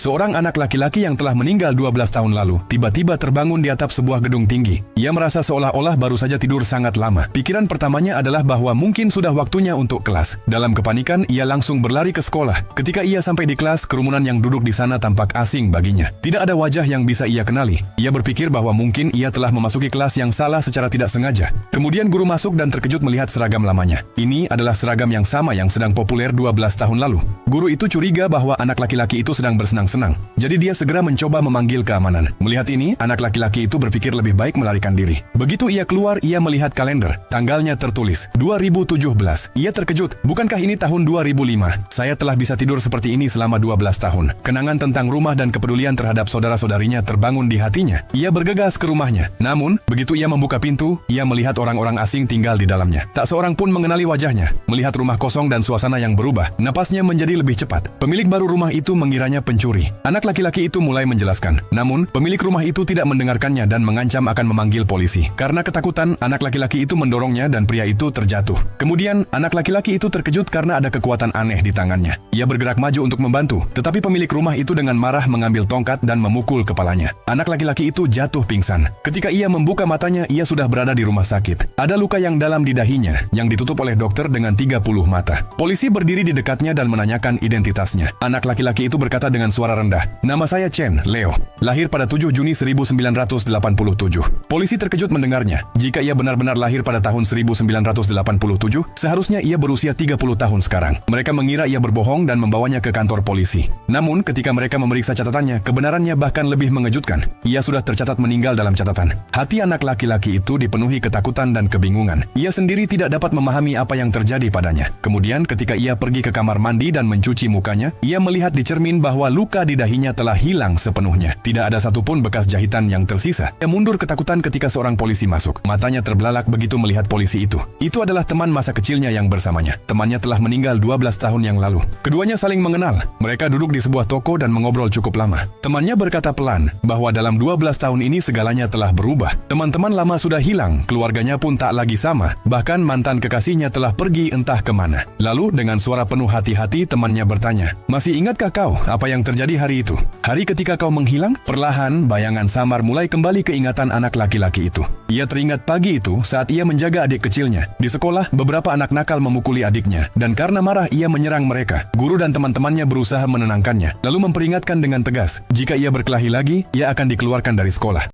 Seorang anak laki-laki yang telah meninggal 12 tahun lalu tiba-tiba terbangun di atap sebuah gedung tinggi. Ia merasa seolah-olah baru saja tidur sangat lama. Pikiran pertamanya adalah bahwa mungkin sudah waktunya untuk kelas. Dalam kepanikan, ia langsung berlari ke sekolah. Ketika ia sampai di kelas, kerumunan yang duduk di sana tampak asing baginya. Tidak ada wajah yang bisa ia kenali. Ia berpikir bahwa mungkin ia telah memasuki kelas yang salah secara tidak sengaja. Kemudian guru masuk dan terkejut melihat seragam lamanya. Ini adalah seragam yang sama yang sedang populer 12 tahun lalu. Guru itu curiga bahwa anak laki-laki itu sedang bersenang-senang. Jadi dia segera mencoba memanggil keamanan. Melihat ini, anak laki-laki itu berpikir lebih baik melarikan diri. Begitu ia keluar, ia melihat kalender. Tanggalnya tertulis 2017. Ia terkejut. Bukankah ini tahun 2005? Saya telah bisa tidur seperti ini selama 12 tahun. Kenangan tentang rumah dan kepedulian terhadap saudara-saudarinya terbangun di hatinya. Ia bergegas ke rumahnya. Namun, begitu ia membuka pintu, ia melihat orang-orang asing tinggal di dalamnya. Tak seorang pun mengenali wajahnya. Melihat rumah kosong dan suasana yang berubah, napasnya menjadi lebih cepat. Pemilik baru rumah itu mengiranya pencuri. Anak laki-laki itu mulai menjelaskan. Namun, pemilik rumah itu tidak mendengarkannya dan mengancam akan memanggil polisi. Karena ketakutan, anak laki-laki itu mendorongnya dan pria itu terjatuh. Kemudian, anak laki-laki itu terkejut karena ada kekuatan aneh di tangannya. Ia bergerak maju untuk membantu, tetapi pemilik rumah itu dengan marah mengambil tongkat dan memukul kepalanya. Anak laki-laki itu jatuh pingsan. Ketika ia membuka matanya, ia sudah berada di rumah sakit. Ada luka yang dalam di dahinya, yang ditutup oleh dokter dengan 30 mata. Polisi berdiri di dekatnya dan menanyakan identitasnya. Anak laki-laki itu berkata dengan suara rendah, "Nama saya Chen Leo, lahir pada 7 Juni 1987. Polisi terkejut mendengarnya. Jika ia benar-benar lahir pada tahun 1987, seharusnya ia berusia 30 tahun sekarang. Mereka mengira ia berbohong dan membawanya ke kantor polisi. Namun, ketika mereka memeriksa catatannya, kebenarannya bahkan lebih mengejutkan. Ia sudah tercatat meninggal dalam catatan. Hati anak laki-laki itu dipenuhi ketakutan dan kebingungan. Ia sendiri tidak dapat memahami apa yang terjadi padanya. Kemudian, ketika ia pergi ke kamar mandi dan mencuci mukanya, ia melihat di cermin bahwa luka di dahinya telah hilang sepenuhnya. Tidak ada satupun bekas jahitan yang tersisa. Ia mundur ketakutan ketika seorang polisi masuk. Matanya terbelalak begitu melihat polisi itu. Itu adalah teman masa kecilnya yang bersamanya. Temannya telah meninggal 12 tahun yang lalu. Keduanya saling mengenal. Mereka duduk di sebuah toko dan mengobrol cukup lama. Temannya berkata pelan bahwa dalam 12 tahun ini segalanya telah berubah. Teman-teman lama sudah hilang, keluarganya pun tak lagi sama. Bahkan mantan kekasihnya telah pergi entah kemana. Lalu dengan suara penuh hati-hati temannya bertanya, "Masih ingatkah kau apa yang terjadi hari itu? Hari ketika kau menghilang?" Perlahan, bayangan samar mulai kembali ke ingatan anak laki-laki itu. Ia teringat pagi itu saat ia menjaga adik kecilnya. Di sekolah, beberapa anak nakal memukuli adiknya. Dan karena marah, ia menyerang mereka. Guru dan teman-temannya berusaha menenangkannya, lalu memperingatkan dengan tegas, jika ia berkelahi lagi, ia akan dikeluarkan dari sekolah.